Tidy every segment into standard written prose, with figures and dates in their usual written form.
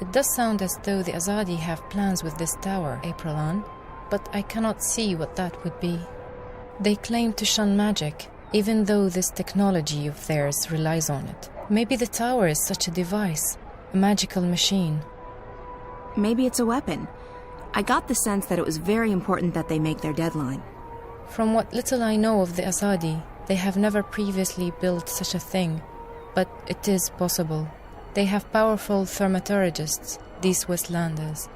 It does sound as though the Azadi have plans with this tower, Aprilan, but I cannot see what that would be. They claim to shun magic, even though this technology of theirs relies on it. Maybe the tower is such a device, a magical machine. Maybe it's a weapon. I got the sense that it was very important that they make their deadline. From what little I know of the Azadi, they have never previously built such a thing, but it is possible. They have powerful thaumaturgists, these Westlanders,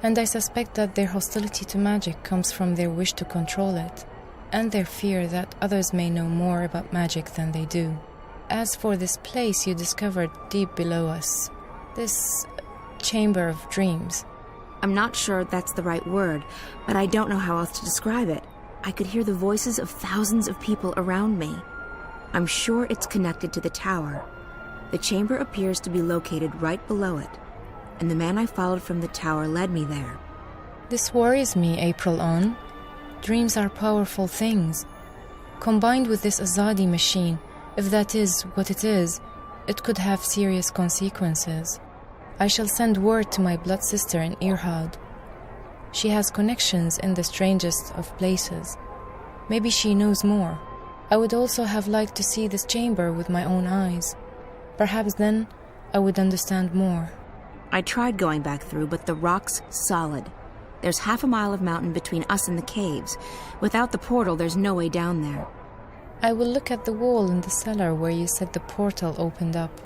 and I suspect that their hostility to magic comes from their wish to control it, and their fear that others may know more about magic than they do. As for this place you discovered deep below us, this chamber of dreams. I'm not sure that's the right word, but I don't know how else to describe it. I could hear the voices of thousands of people around me. I'm sure it's connected to the tower. The chamber appears to be located right below it, and the man I followed from the tower led me there. This worries me, Aprilan. Dreams are powerful things. Combined with this Azadi machine, if that is what it is, it could have serious consequences. I shall send word to my blood sister in Irhad. She has connections in the strangest of places. Maybe she knows more. I would also have liked to see this chamber with my own eyes. Perhaps then I would understand more. I tried going back through, but the rock's solid. There's half a mile of mountain between us and the caves. Without the portal, there's no way down there. I will look at the wall in the cellar where you said the portal opened up.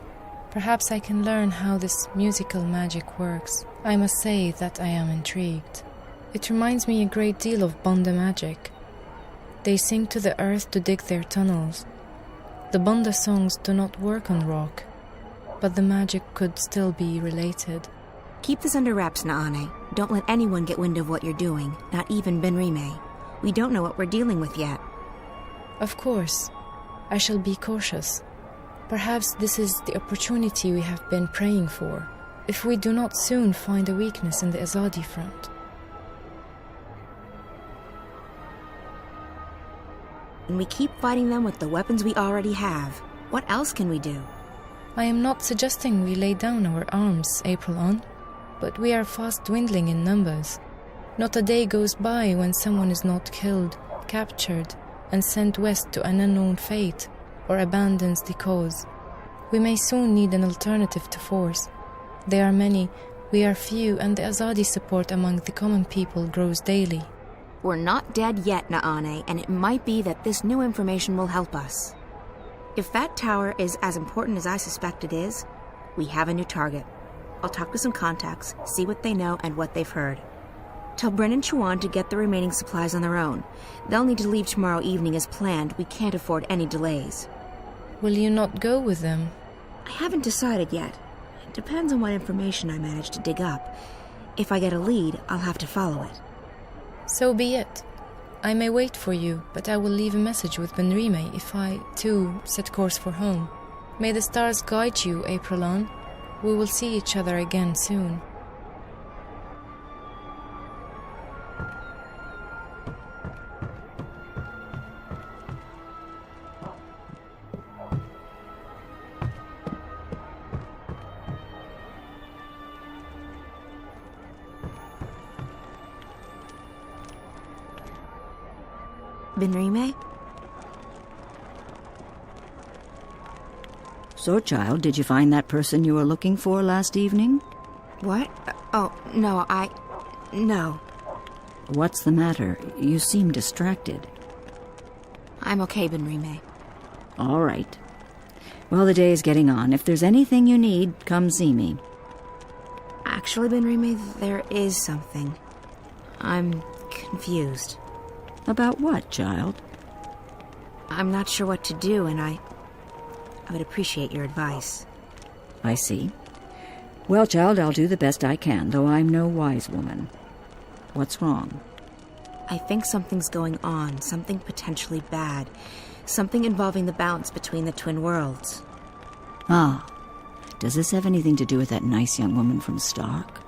Perhaps I can learn how this musical magic works. I must say that I am intrigued. It reminds me a great deal of Banda magic. They sing to the earth to dig their tunnels. The Banda songs do not work on rock, but the magic could still be related. Keep this under wraps, Naane. Don't let anyone get wind of what you're doing, not even Benrime. We don't know what we're dealing with yet. Of course. I shall be cautious. Perhaps this is the opportunity we have been praying for, if we do not soon find a weakness in the Azadi front. And we keep fighting them with the weapons we already have. What else can we do? I am not suggesting we lay down our arms, Aprilan, but we are fast dwindling in numbers. Not a day goes by when someone is not killed, captured, and sent west to an unknown fate, or abandons the cause. We may soon need an alternative to force. They are many, we are few, and the Azadi support among the common people grows daily. We're not dead yet, Naane, and it might be that this new information will help us. If that tower is as important as I suspect it is, we have a new target. I'll talk to some contacts, see what they know and what they've heard. Tell Bryn and Chuan to get the remaining supplies on their own. They'll need to leave tomorrow evening as planned. We can't afford any delays. Will you not go with them? I haven't decided yet. It depends on what information I manage to dig up. If I get a lead, I'll have to follow it. So be it. I may wait for you, but I will leave a message with Benrime if I, too, set course for home. May the stars guide you, Aprilan. We will see each other again soon. Benrime? So, child, did you find that person you were looking for last evening? What? Oh, no, No. What's the matter? You seem distracted. I'm okay, Benrime. All right. Well, the day is getting on. If there's anything you need, come see me. Actually, Benrime, there is something. I'm confused. About what, child? I'm not sure what to do, and I would appreciate your advice. I see. Well, child, I'll do the best I can, though I'm no wise woman. What's wrong? I think something's going on, something potentially bad. Something involving the balance between the twin worlds. Ah. Does this have anything to do with that nice young woman from Stark?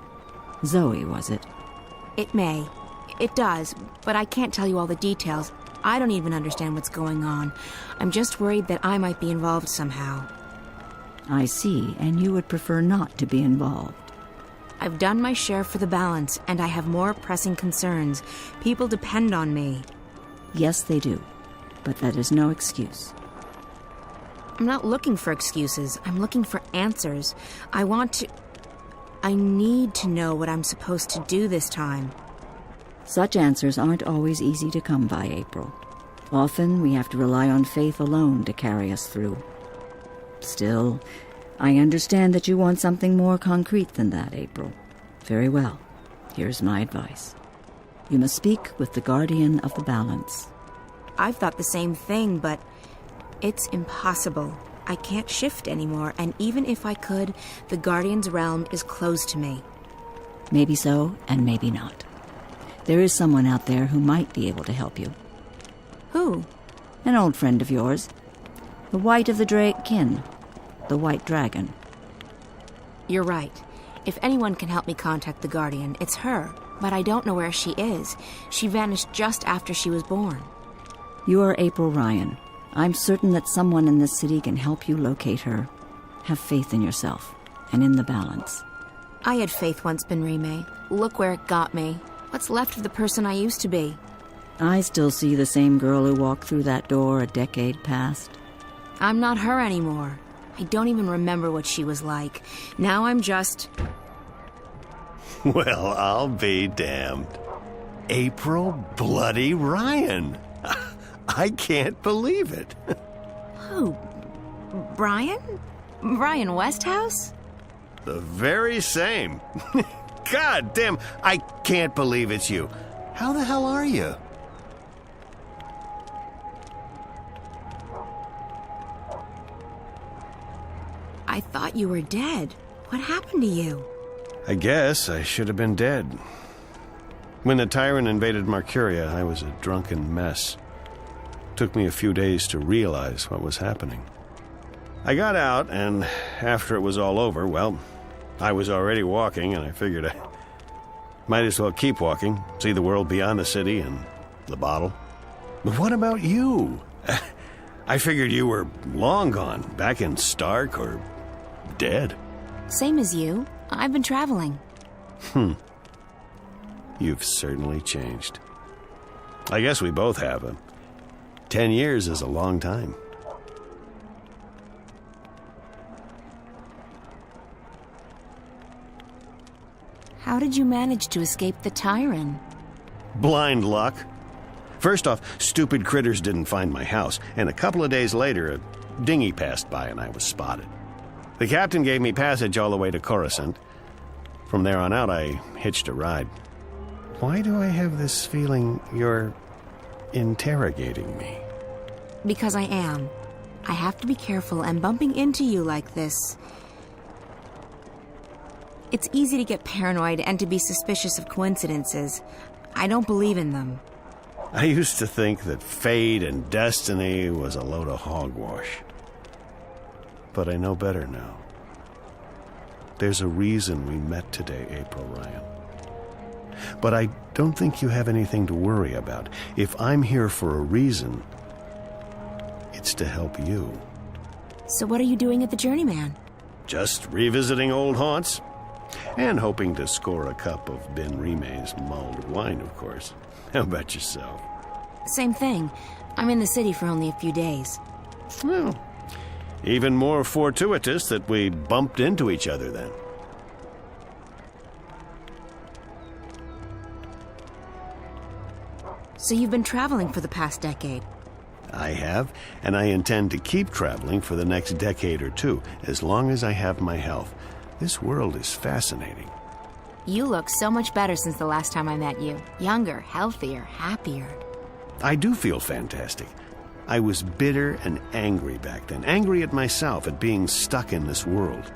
Zoe, was it? It may. It does, but I can't tell you all the details. I don't even understand what's going on. I'm just worried that I might be involved somehow. I see, and you would prefer not to be involved. I've done my share for the balance, and I have more pressing concerns. People depend on me. Yes, they do. But that is no excuse. I'm not looking for excuses. I'm looking for answers. I need to know what I'm supposed to do this time. Such answers aren't always easy to come by, April. Often we have to rely on faith alone to carry us through. Still, I understand that you want something more concrete than that, April. Very well. Here's my advice. You must speak with the guardian of the balance. I've thought the same thing, but it's impossible. I can't shift anymore, and even if I could, the Guardian's realm is closed to me. Maybe so, and maybe not. There is someone out there who might be able to help you. Who? An old friend of yours. The White of the kin. The White Dragon. You're right. If anyone can help me contact the Guardian, it's her. But I don't know where she is. She vanished just after she was born. You are April Ryan. I'm certain that someone in this city can help you locate her. Have faith in yourself, and in the balance. I had faith once, Benrime. Look where it got me. What's left of the person I used to be? I still see the same girl who walked through that door a decade past. I'm not her anymore. I don't even remember what she was like. Now I'm just... Well, I'll be damned. April bloody Ryan. I can't believe it. Who? Brian? Brian Westhouse? The very same. God damn, I can't believe it's you. How the hell are you? I thought you were dead. What happened to you? I guess I should have been dead. When the tyrant invaded Mercuria, I was a drunken mess. Took me a few days to realize what was happening. I got out, and after it was all over, well, I was already walking, and I figured I might as well keep walking, see the world beyond the city and the bottle. But what about you? I figured you were long gone, back in Stark or dead. Same as you. I've been traveling. You've certainly changed. I guess we both have. 10 years is a long time. How did you manage to escape the tyrant? Blind luck. First off, stupid critters didn't find my house, and a couple of days later, a dinghy passed by and I was spotted. The captain gave me passage all the way to Coruscant. From there on out, I hitched a ride. Why do I have this feeling you're interrogating me? Because I am. I have to be careful, and bumping into you like this... It's easy to get paranoid and to be suspicious of coincidences. I don't believe in them. I used to think that fate and destiny was a load of hogwash. But I know better now. There's a reason we met today, April Ryan. But I don't think you have anything to worry about. If I'm here for a reason, it's to help you. So what are you doing at the Journeyman? Just revisiting old haunts. And hoping to score a cup of Benrime's mulled wine, of course. How about yourself? Same thing. I'm in the city for only a few days. Well, even more fortuitous that we bumped into each other then. So you've been traveling for the past decade? I have, and I intend to keep traveling for the next decade or two, as long as I have my health. This world is fascinating. You look so much better since the last time I met you. Younger, healthier, happier. I do feel fantastic. I was bitter and angry back then. Angry at myself, at being stuck in this world.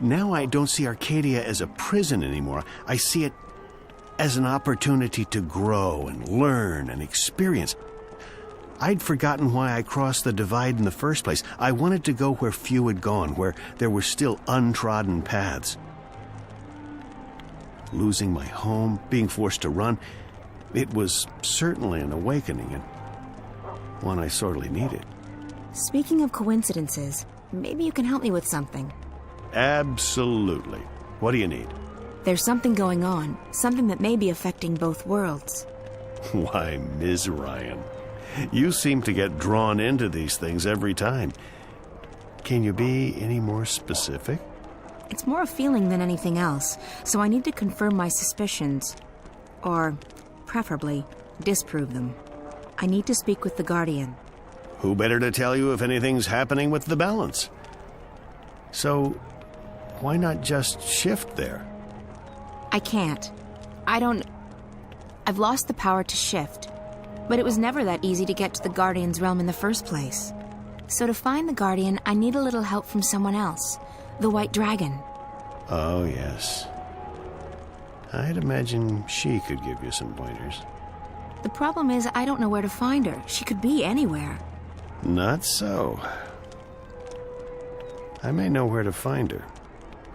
Now I don't see Arcadia as a prison anymore. I see it as an opportunity to grow and learn and experience. I'd forgotten why I crossed the divide in the first place. I wanted to go where few had gone, where there were still untrodden paths. Losing my home, being forced to run, it was certainly an awakening, and one I sorely needed. Speaking of coincidences, maybe you can help me with something. Absolutely. What do you need? There's something going on, something that may be affecting both worlds. Why, Ms. Ryan, you seem to get drawn into these things every time. Can you be any more specific? It's more a feeling than anything else, so I need to confirm my suspicions. Or, preferably, disprove them. I need to speak with the Guardian. Who better to tell you if anything's happening with the balance? So, why not just shift there? I can't. I've lost the power to shift. But it was never that easy to get to the Guardian's realm in the first place. So to find the Guardian, I need a little help from someone else. The White Dragon. Oh, yes. I'd imagine she could give you some pointers. The problem is I don't know where to find her. She could be anywhere. Not so. I may know where to find her.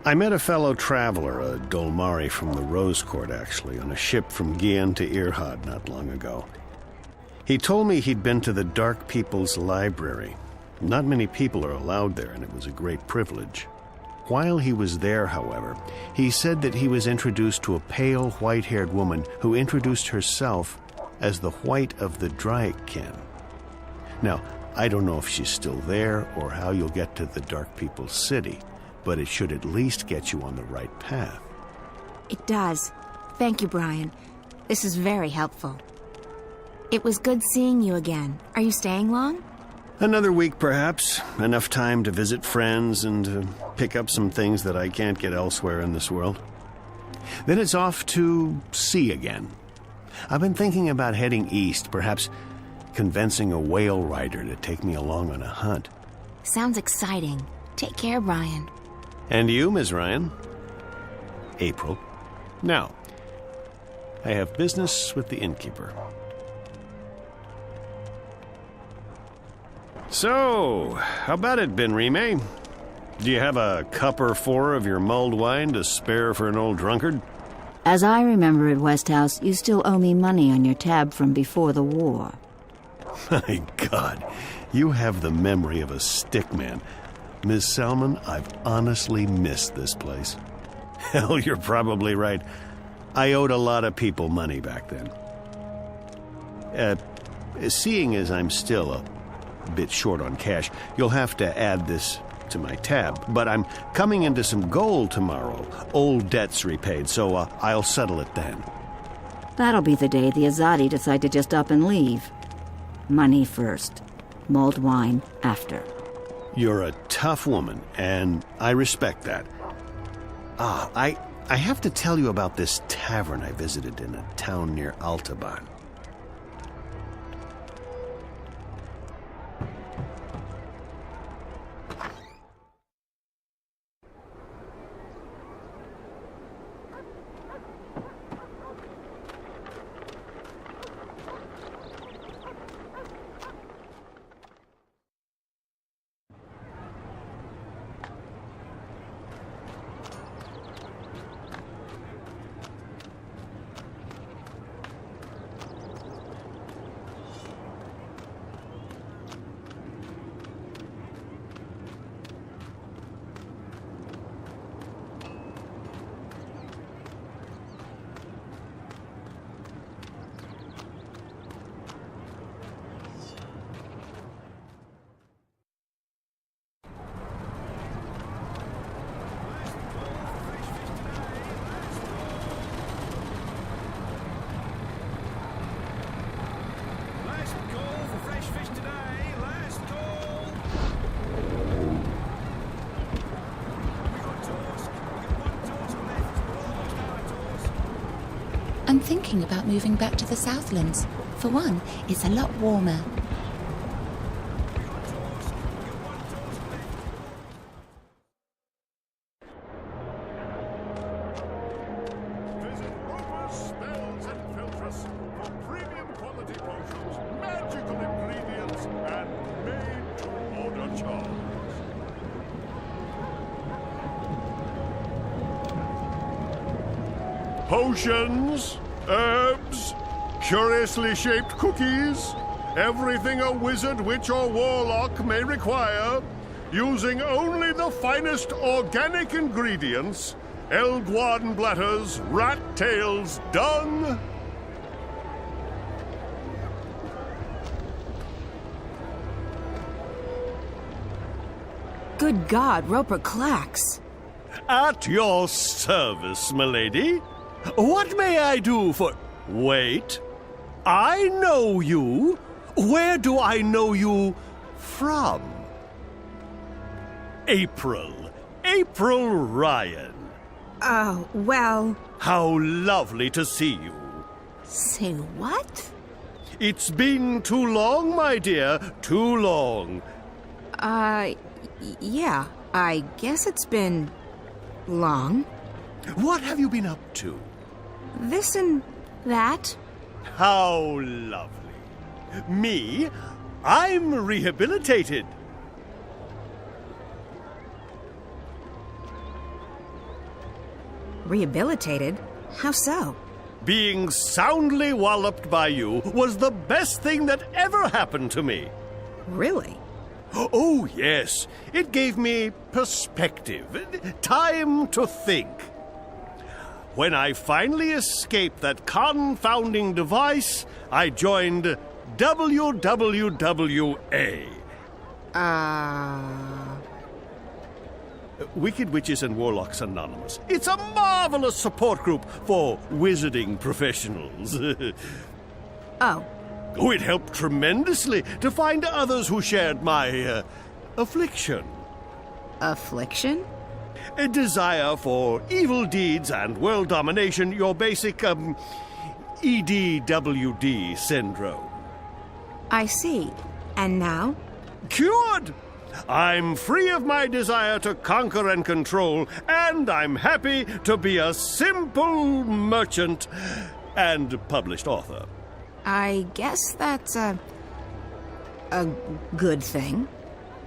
I met a fellow traveler, a Dolmari from the Rose Court, actually, on a ship from Gien to Irhad not long ago. He told me he'd been to the Dark People's Library. Not many people are allowed there, and it was a great privilege. While he was there, however, he said that he was introduced to a pale, white-haired woman who introduced herself as the White of the Draigkin. Now, I don't know if she's still there or how you'll get to the Dark People's City, but it should at least get you on the right path. It does. Thank you, Brian. This is very helpful. It was good seeing you again. Are you staying long? Another week, perhaps. Enough time to visit friends and to pick up some things that I can't get elsewhere in this world. Then it's off to sea again. I've been thinking about heading east, perhaps convincing a whale rider to take me along on a hunt. Sounds exciting. Take care, Brian. And you, Ms. Ryan? April. Now, I have business with the innkeeper. So, how about it, Benrime? Do you have a cup or four of your mulled wine to spare for an old drunkard? As I remember at Westhouse, you still owe me money on your tab from before the war. My God, you have the memory of a stickman. Ms. Selman, I've honestly missed this place. Hell, you're probably right. I owed a lot of people money back then. Seeing as I'm still a bit short on cash, you'll have to add this to my tab. But I'm coming into some gold tomorrow. Old debts repaid, so I'll settle it then. That'll be the day the Azadi decide to just up and leave. Money first. Mulled wine after. You're a tough woman, and I respect that. I have to tell you about this tavern I visited in a town near Altaban. I'm thinking about moving back to the Southlands. For one, it's a lot warmer. Visit Ropers, Spells and Filtress for premium quality potions, magical ingredients, and made-to-order charms. Potions, herbs, curiously shaped cookies, everything a wizard, witch, or warlock may require, using only the finest organic ingredients Elguardenblätters, rat tails, dung. Good God, Roper Klacks. At your service, milady. What may I do for... Wait. I know you. Where do I know you from? April. April Ryan. Oh, well... How lovely to see you. Say what? It's been too long, my dear. Too long. Yeah. I guess it's been... long. What have you been up to? This and that. How lovely. Me? I'm rehabilitated. Rehabilitated? How so? Being soundly walloped by you was the best thing that ever happened to me. Really? Oh, yes. It gave me perspective, time to think. When I finally escaped that confounding device, I joined WWWA. Wicked Witches and Warlocks Anonymous. It's a marvelous support group for wizarding professionals. Oh. Oh, it helped tremendously to find others who shared my affliction. Affliction? A desire for evil deeds and world domination, your basic, EDWD syndrome. I see. And now? Cured! I'm free of my desire to conquer and control, and I'm happy to be a simple merchant and published author. I guess that's a good thing.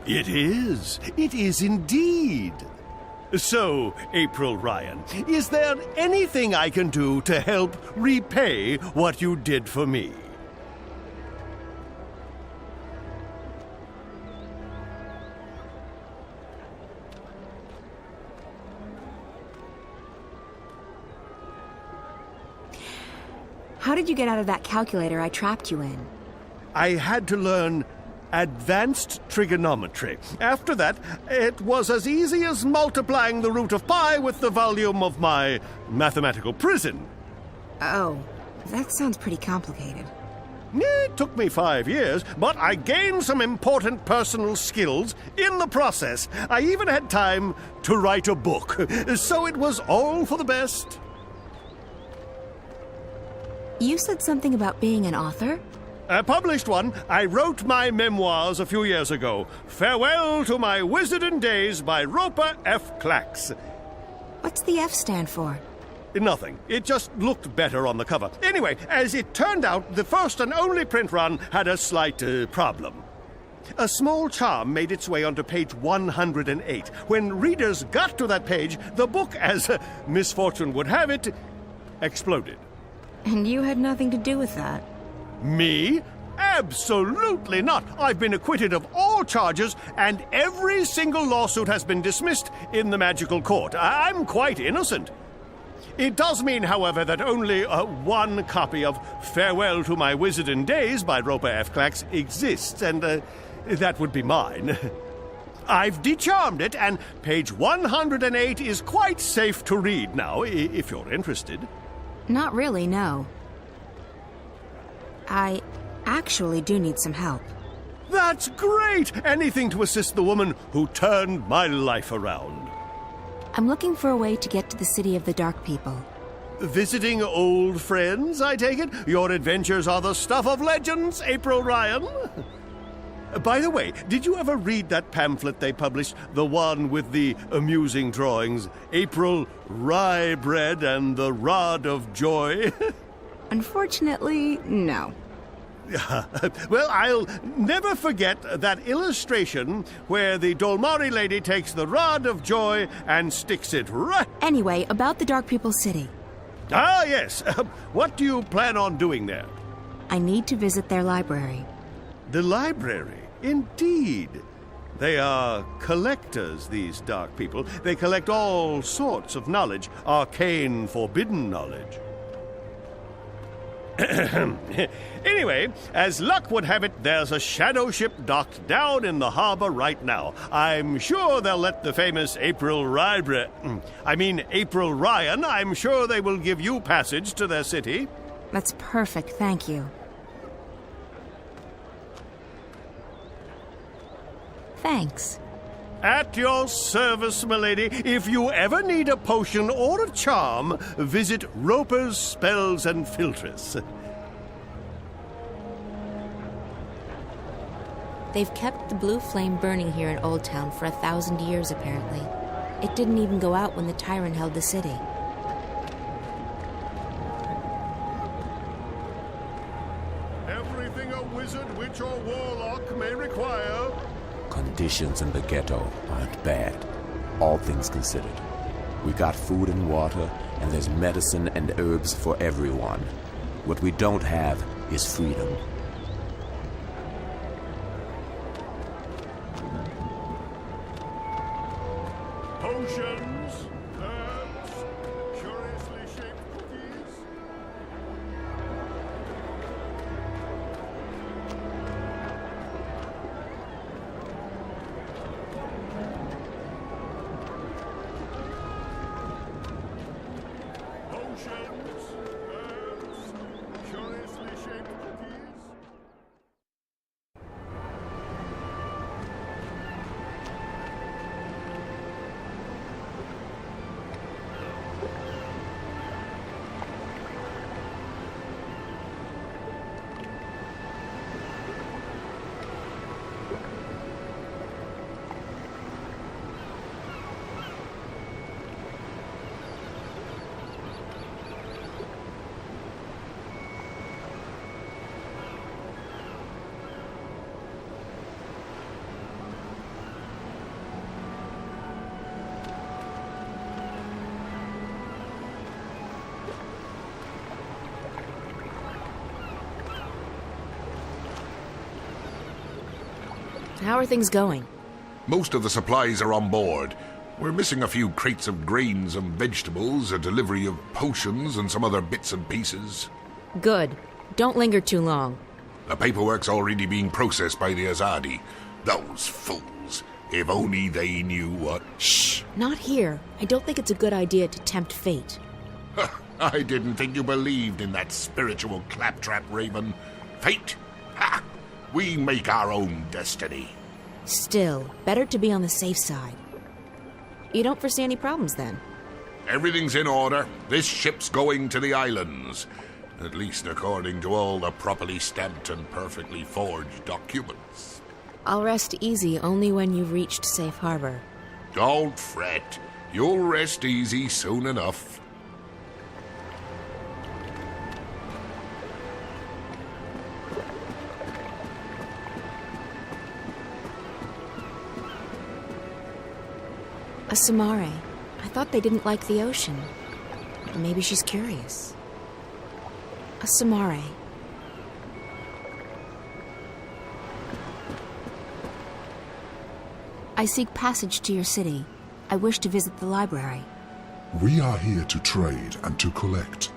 It is. It is indeed. So, April Ryan, is there anything I can do to help repay what you did for me? How did you get out of that calculator I trapped you in? I had to learn advanced trigonometry. After that, it was as easy as multiplying the root of pi with the volume of my mathematical prison. Oh, that sounds pretty complicated. It took me 5 years, but I gained some important personal skills in the process. I even had time to write a book, so it was all for the best. You said something about being an author? I published one. I wrote my memoirs a few years ago. Farewell to My Wizarding Days by Roper F. Klacks. What's the F stand for? Nothing. It just looked better on the cover. Anyway, as it turned out, the first and only print run had a slight problem. A small charm made its way onto page 108. When readers got to that page, the book, as misfortune would have it, exploded. And you had nothing to do with that. Me? Absolutely not. I've been acquitted of all charges, and every single lawsuit has been dismissed in the magical court. I'm quite innocent. It does mean, however, that only one copy of Farewell to My Wizarding Days by Roper F. Klacks exists, and that would be mine. I've decharmed it, and page 108 is quite safe to read now, if you're interested. Not really, no. I actually do need some help. That's great! Anything to assist the woman who turned my life around. I'm looking for a way to get to the city of the Dark People. Visiting old friends, I take it? Your adventures are the stuff of legends, April Ryan. By the way, did you ever read that pamphlet they published? The one with the amusing drawings? April Rye Bread and the Rod of Joy? Unfortunately, no. Well, I'll never forget that illustration where the Dolmari lady takes the Rod of Joy and sticks it right... Anyway, about the Dark People City. Ah, yes. What do you plan on doing there? I need to visit their library. The library? Indeed. They are collectors, these dark people. They collect all sorts of knowledge, arcane, forbidden knowledge. Anyway, as luck would have it, there's a shadow ship docked down in the harbor right now. I'm sure they'll let the famous April Ryan, I'm sure they will give you passage to their city. That's perfect, thank you. Thanks. At your service, milady. If you ever need a potion or a charm, visit Roper's Spells and Filtress. They've kept the blue flame burning here in Old Town for 1,000 years, apparently. It didn't even go out when the tyrant held the city. Everything a wizard, witch, or warlock may require. Conditions in the ghetto aren't bad, all things considered. We got food and water, and there's medicine and herbs for everyone. What we don't have is freedom. Potions, herbs, curiously shaped cookies. Potions, herbs, curiously shaped cookies. How are things going? Most of the supplies are on board. We're missing a few crates of grains and vegetables, a delivery of potions, and some other bits and pieces. Good. Don't linger too long. The paperwork's already being processed by the Azadi. Those fools. If only they knew what... Shh! Not here. I don't think it's a good idea to tempt fate. I didn't think you believed in that spiritual claptrap, Raven. Fate? Ha! We make our own destiny. Still, better to be on the safe side. You don't foresee any problems, then? Everything's in order. This ship's going to the islands. At least according to all the properly stamped and perfectly forged documents. I'll rest easy only when you've reached safe harbor. Don't fret. You'll rest easy soon enough. A Samare. I thought they didn't like the ocean. Maybe she's curious. A Samare. I seek passage to your city. I wish to visit the library. We are here to trade and to collect.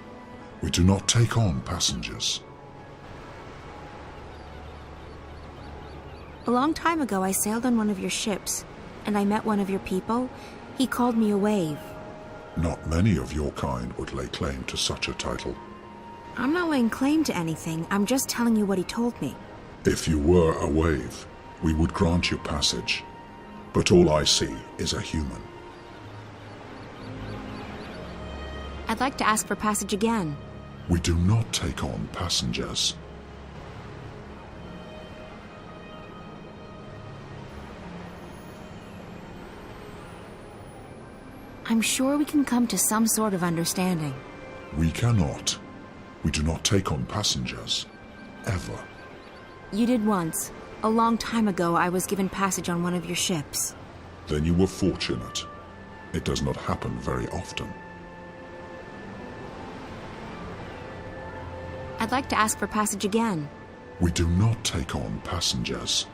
We do not take on passengers. A long time ago, I sailed on one of your ships, and I met one of your people. He called me a wave. Not many of your kind would lay claim to such a title. I'm not laying claim to anything. I'm just telling you what he told me. If you were a wave, we would grant you passage. But all I see is a human. I'd like to ask for passage again. We do not take on passengers. I'm sure we can come to some sort of understanding. We cannot. We do not take on passengers. Ever. You did once. A long time ago, I was given passage on one of your ships. Then you were fortunate. It does not happen very often. I'd like to ask for passage again. We do not take on passengers.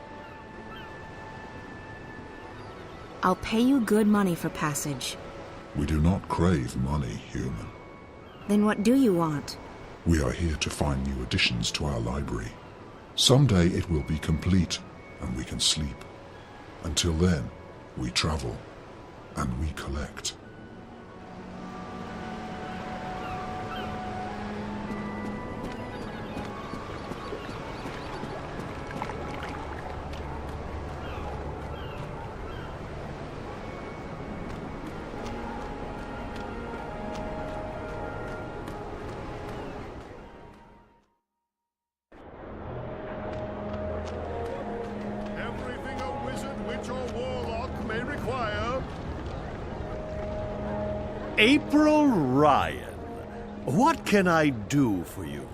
I'll pay you good money for passage. We do not crave money, human. Then what do you want? We are here to find new additions to our library. Someday it will be complete, and we can sleep. Until then, we travel, and we collect. Everything a wizard, witch, or warlock may require. April Ryan, what can I do for you?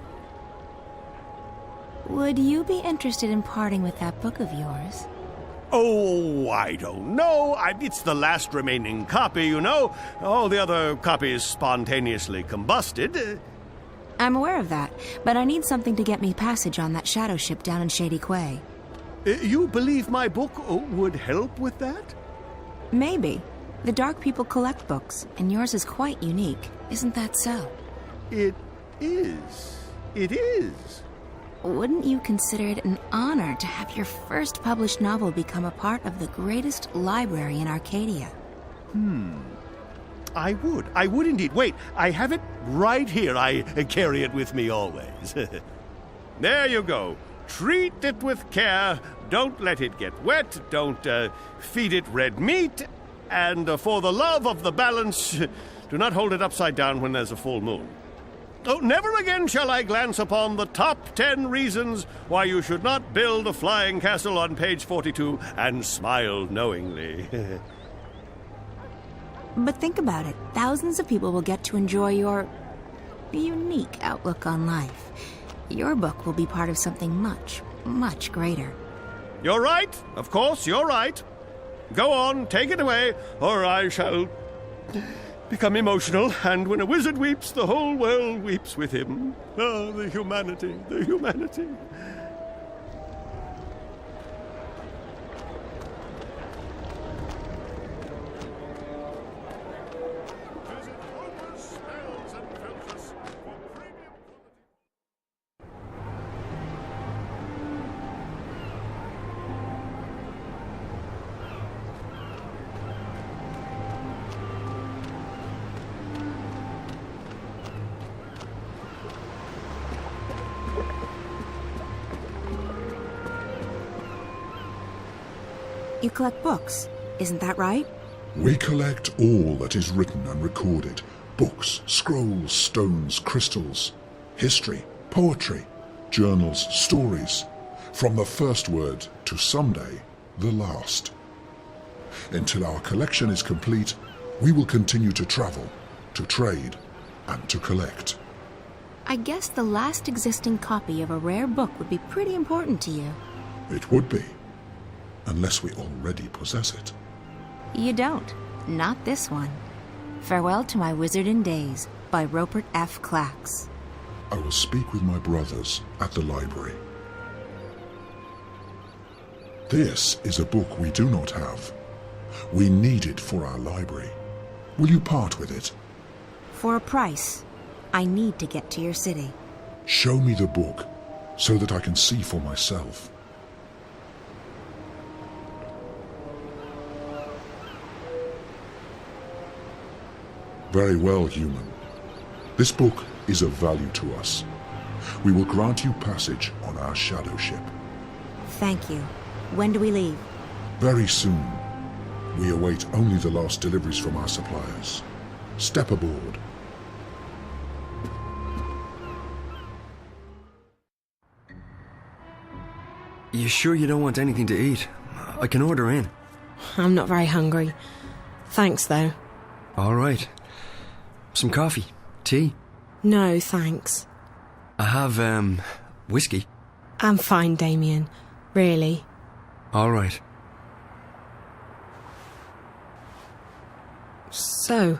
Would you be interested in parting with that book of yours? Oh, I don't know. It's the last remaining copy, you know. All the other copies spontaneously combusted. I'm aware of that, but I need something to get me passage on that shadow ship down in Shady Quay. You believe my book would help with that? Maybe. The Dark people collect books, and yours is quite unique. Isn't that so? It is. It is. Wouldn't you consider it an honor to have your first published novel become a part of the greatest library in Arcadia? I would. I would indeed. Wait, I have it right here. I carry it with me always. There you go. Treat it with care. Don't let it get wet. Don't feed it red meat. And for the love of the balance, do not hold it upside down when there's a full moon. Oh, never again shall I glance upon the top 10 reasons why you should not build a flying castle on page 42 and smile knowingly. But think about it. Thousands of people will get to enjoy your unique outlook on life. Your book will be part of something much, much greater. You're right. Of course, you're right. Go on, take it away, or I shall become emotional, and when a wizard weeps, the whole world weeps with him. Oh, the humanity, the humanity. Visit Homer's Spells and Filters for premium quality. You collect books, isn't that right? We collect all that is written and recorded. Books, scrolls, stones, crystals, history, poetry, journals, stories. From the first word to someday, the last. Until our collection is complete, we will continue to travel, to trade, and to collect. I guess the last existing copy of a rare book would be pretty important to you. It would be, unless we already possess it. You don't. Not this one. Farewell to My Wizarding Days by Rupert F. Klacks. I will speak with my brothers at the library. This is a book we do not have. We need it for our library. Will you part with it? For a price. I need to get to your city. Show me the book so that I can see for myself. Very well, human. This book is of value to us. We will grant you passage on our shadow ship. Thank you. When do we leave? Very soon. We await only the last deliveries from our suppliers. Step aboard. You sure you don't want anything to eat? I can order in. I'm not very hungry. Thanks, though. All right. Some coffee? Tea? No, thanks. I have, whiskey. I'm fine, Damien. Really. All right. So,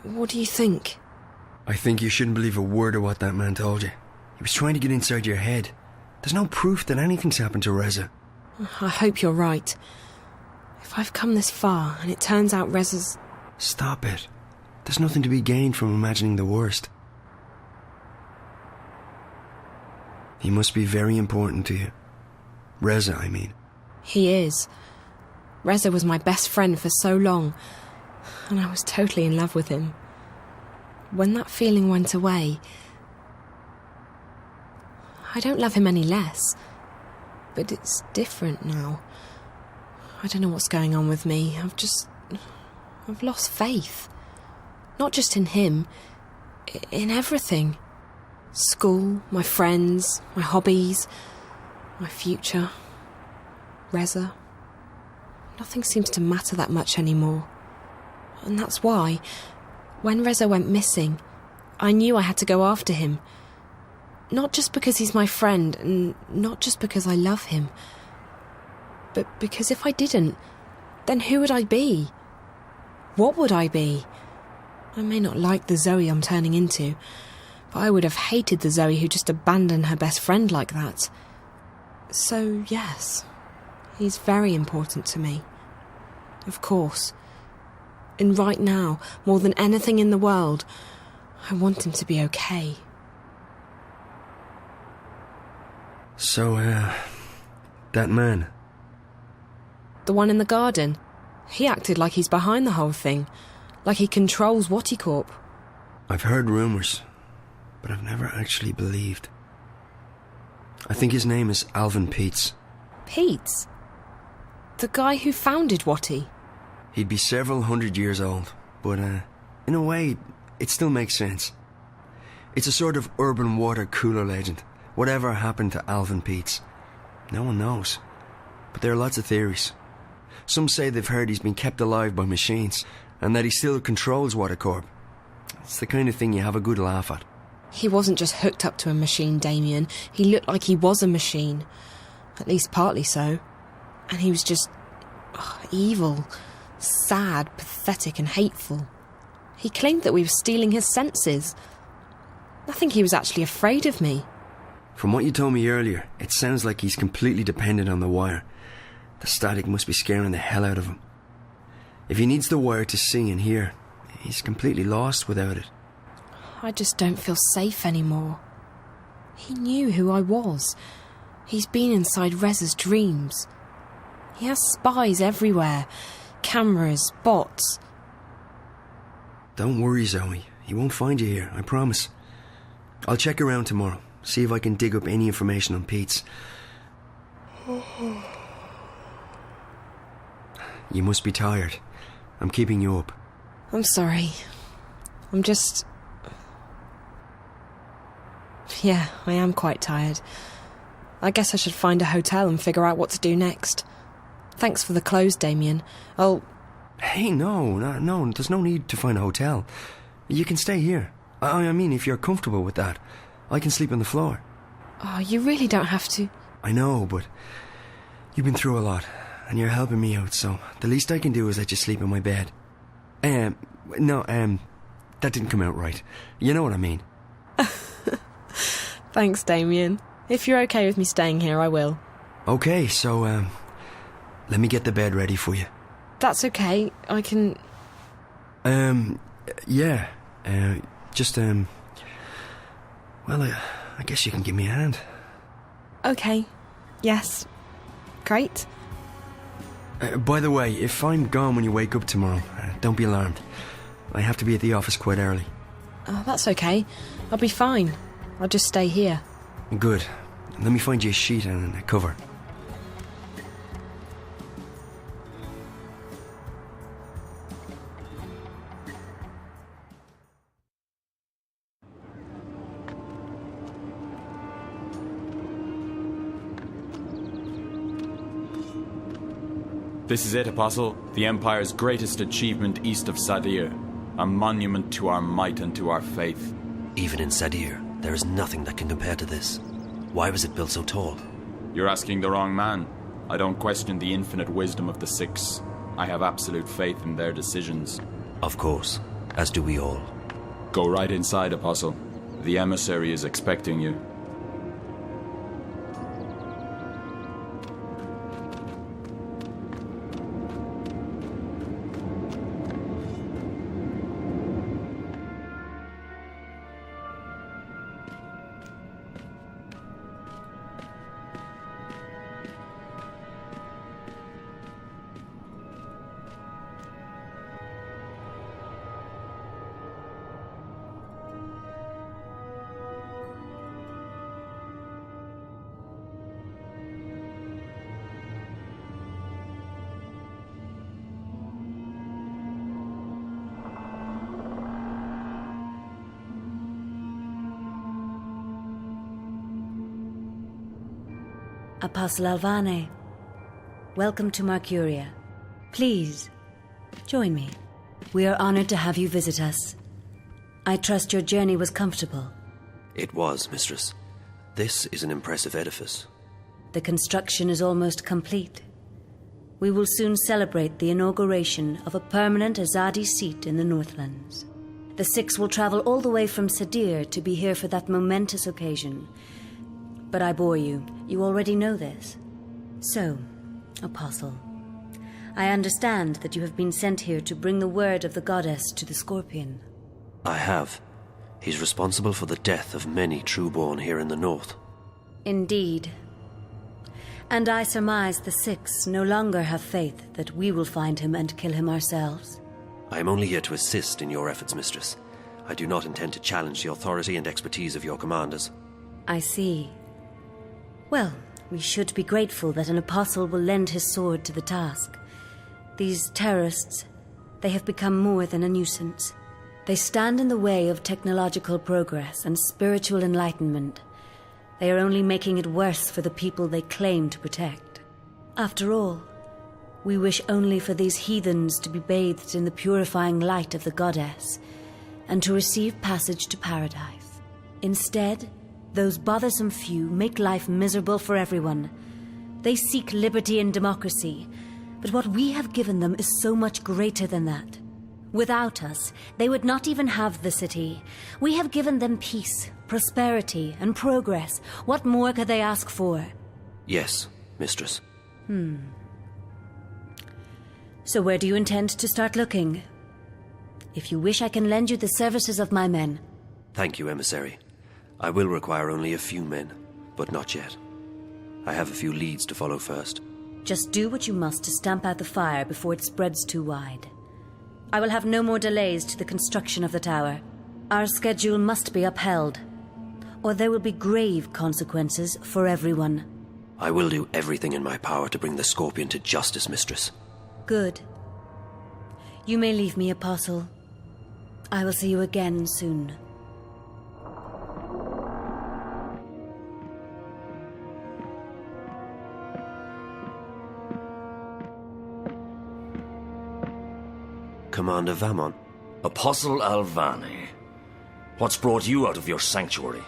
what do you think? I think you shouldn't believe a word of what that man told you. He was trying to get inside your head. There's no proof that anything's happened to Reza. I hope you're right. If I've come this far and it turns out Reza's... Stop it. There's nothing to be gained from imagining the worst. He must be very important to you. Reza, I mean. He is. Reza was my best friend for so long, and I was totally in love with him. When that feeling went away, I don't love him any less, but it's different now. I don't know what's going on with me. I've lost faith. Not just in him, in everything. School, my friends, my hobbies, my future, Reza. Nothing seems to matter that much anymore. And that's why, when Reza went missing, I knew I had to go after him. Not just because he's my friend, and not just because I love him, but because if I didn't, then who would I be? What would I be? I may not like the Zoe I'm turning into, but I would have hated the Zoe who just abandoned her best friend like that. So, yes, he's very important to me. Of course. And right now, more than anything in the world, I want him to be okay. So, that man. The one in the garden. He acted like he's behind the whole thing. Like he controls Watticorp. I've heard rumours, but I've never actually believed. I think his name is Alvin Peets. Peets? The guy who founded Watty? He'd be several hundred years old, but in a way, it still makes sense. It's a sort of urban water cooler legend. Whatever happened to Alvin Peets? No one knows. But there are lots of theories. Some say they've heard he's been kept alive by machines, and that he still controls Watticorp. It's the kind of thing you have a good laugh at. He wasn't just hooked up to a machine, Damien. He looked like he was a machine. At least partly so. And he was just... evil. Sad, pathetic and hateful. He claimed that we were stealing his senses. I think he was actually afraid of me. From what you told me earlier, it sounds like he's completely dependent on the wire. The static must be scaring the hell out of him. If he needs the wire to see and hear, he's completely lost without it. I just don't feel safe anymore. He knew who I was. He's been inside Reza's dreams. He has spies everywhere. Cameras, bots. Don't worry, Zoe. He won't find you here, I promise. I'll check around tomorrow, see if I can dig up any information on Peets. You must be tired. I'm keeping you up. I'm sorry. I'm just... Yeah, I am quite tired. I guess I should find a hotel and figure out what to do next. Thanks for the clothes, Damien. Hey, no, there's no need to find a hotel. You can stay here. I mean, if you're comfortable with that, I can sleep on the floor. Oh, you really don't have to. I know, but you've been through a lot, and you're helping me out, so the least I can do is let you sleep in my bed. That didn't come out right. You know what I mean. Thanks, Damien. If you're okay with me staying here, I will. Okay, so, let me get the bed ready for you. That's okay. I can... Yeah. Well, I guess you can give me a hand. Okay. Yes. Great. By the way, if I'm gone when you wake up tomorrow, don't be alarmed. I have to be at the office quite early. Oh, that's okay. I'll be fine. I'll just stay here. Good. Let me find you a sheet and a cover. This is it, Apostle, the Empire's greatest achievement east of Sadir. A monument to our might and to our faith. Even in Sadir, there is nothing that can compare to this. Why was it built so tall? You're asking the wrong man. I don't question the infinite wisdom of the Six. I have absolute faith in their decisions. Of course, as do we all. Go right inside, Apostle. The emissary is expecting you. Apostle Alvane, welcome to Mercuria. Please, join me. We are honored to have you visit us. I trust your journey was comfortable. It was, Mistress. This is an impressive edifice. The construction is almost complete. We will soon celebrate the inauguration of a permanent Azadi seat in the Northlands. The Six will travel all the way from Sadir to be here for that momentous occasion. But I bore you. You already know this. So, Apostle, I understand that you have been sent here to bring the word of the goddess to the Scorpion. I have. He's responsible for the death of many trueborn here in the north. Indeed. And I surmise the Six no longer have faith that we will find him and kill him ourselves. I am only here to assist in your efforts, Mistress. I do not intend to challenge the authority and expertise of your commanders. I see. Well, we should be grateful that an apostle will lend his sword to the task. These terrorists, they have become more than a nuisance. They stand in the way of technological progress and spiritual enlightenment. They are only making it worse for the people they claim to protect. After all, we wish only for these heathens to be bathed in the purifying light of the goddess and to receive passage to paradise. Instead, those bothersome few make life miserable for everyone. They seek liberty and democracy, but what we have given them is so much greater than that. Without us, they would not even have the city. We have given them peace, prosperity, and progress. What more could they ask for? Yes, Mistress. So where do you intend to start looking? If you wish, I can lend you the services of my men. Thank you, Emissary. I will require only a few men, but not yet. I have a few leads to follow first. Just do what you must to stamp out the fire before it spreads too wide. I will have no more delays to the construction of the tower. Our schedule must be upheld, or there will be grave consequences for everyone. I will do everything in my power to bring the Scorpion to justice, Mistress. Good. You may leave me, Apostle. I will see you again soon. Commander Vamon. Apostle Alvane. What's brought you out of your sanctuary?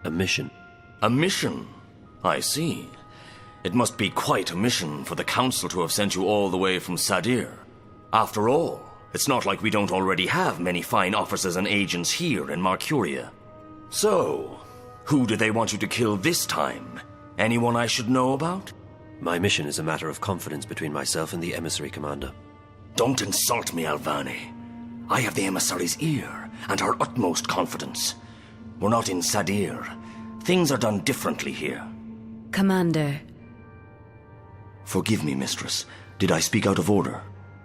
A mission. A mission? I see. It must be quite a mission for the Council to have sent you all the way from Sadir. After all, it's not like we don't already have many fine officers and agents here in Mercuria. So, who do they want you to kill this time? Anyone I should know about? My mission is a matter of confidence between myself and the Emissary, Commander. Don't insult me, Alvane. I have the Emissary's ear and her utmost confidence. We're not in Sadir. Things are done differently here. Commander. Forgive me, Mistress. Did I speak out of order?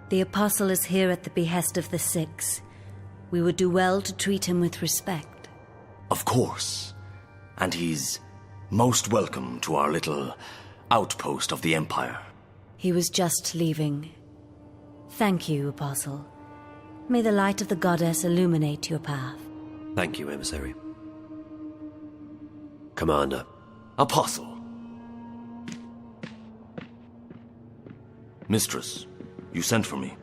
The Apostle is here at the behest of the Six. We would do well to treat him with respect. Of course. And he's most welcome to our little outpost of the Empire. He was just leaving. Thank you, Apostle. May the light of the goddess illuminate your path. Thank you, Emissary. Commander. Apostle. Mistress, you sent for me.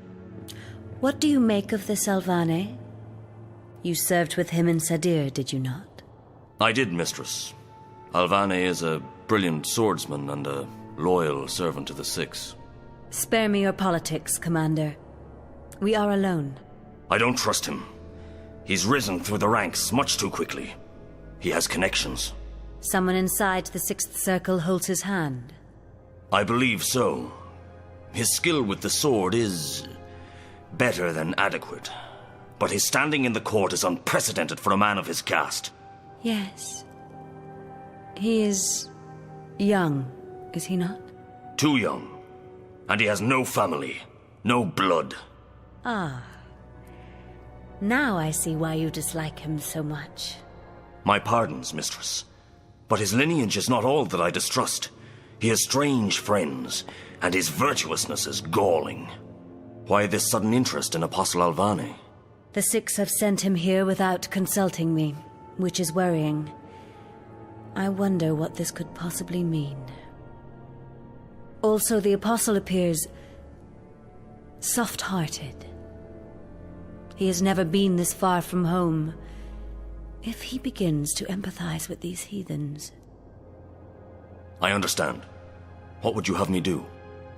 What do you make of this Alvane? You served with him in Sadir, did you not? I did, Mistress. Alvane is a brilliant swordsman and a loyal servant to the Six. Spare me your politics, Commander. We are alone. I don't trust him. He's risen through the ranks much too quickly. He has connections. Someone inside the Sixth Circle holds his hand. I believe so. His skill with the sword is better than adequate. But his standing in the court is unprecedented for a man of his caste. Yes. He is young, is he not? Too young. And he has no family, no blood. Ah. Now I see why you dislike him so much. My pardons, Mistress. But his lineage is not all that I distrust. He has strange friends, and his virtuousness is galling. Why this sudden interest in Apostle Alvane? The Six have sent him here without consulting me, which is worrying. I wonder what this could possibly mean. Also, the Apostle appears soft-hearted. He has never been this far from home. If he begins to empathize with these heathens... I understand. What would you have me do?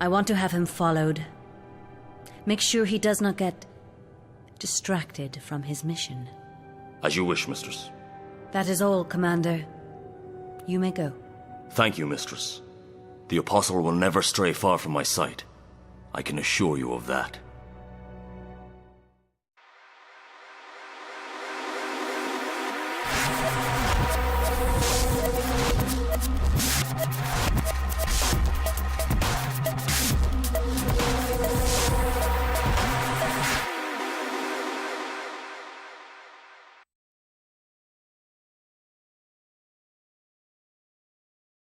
I want to have him followed. Make sure he does not get distracted from his mission. As you wish, mistress. That is all, Commander. You may go. Thank you, mistress. The Apostle will never stray far from my sight. I can assure you of that.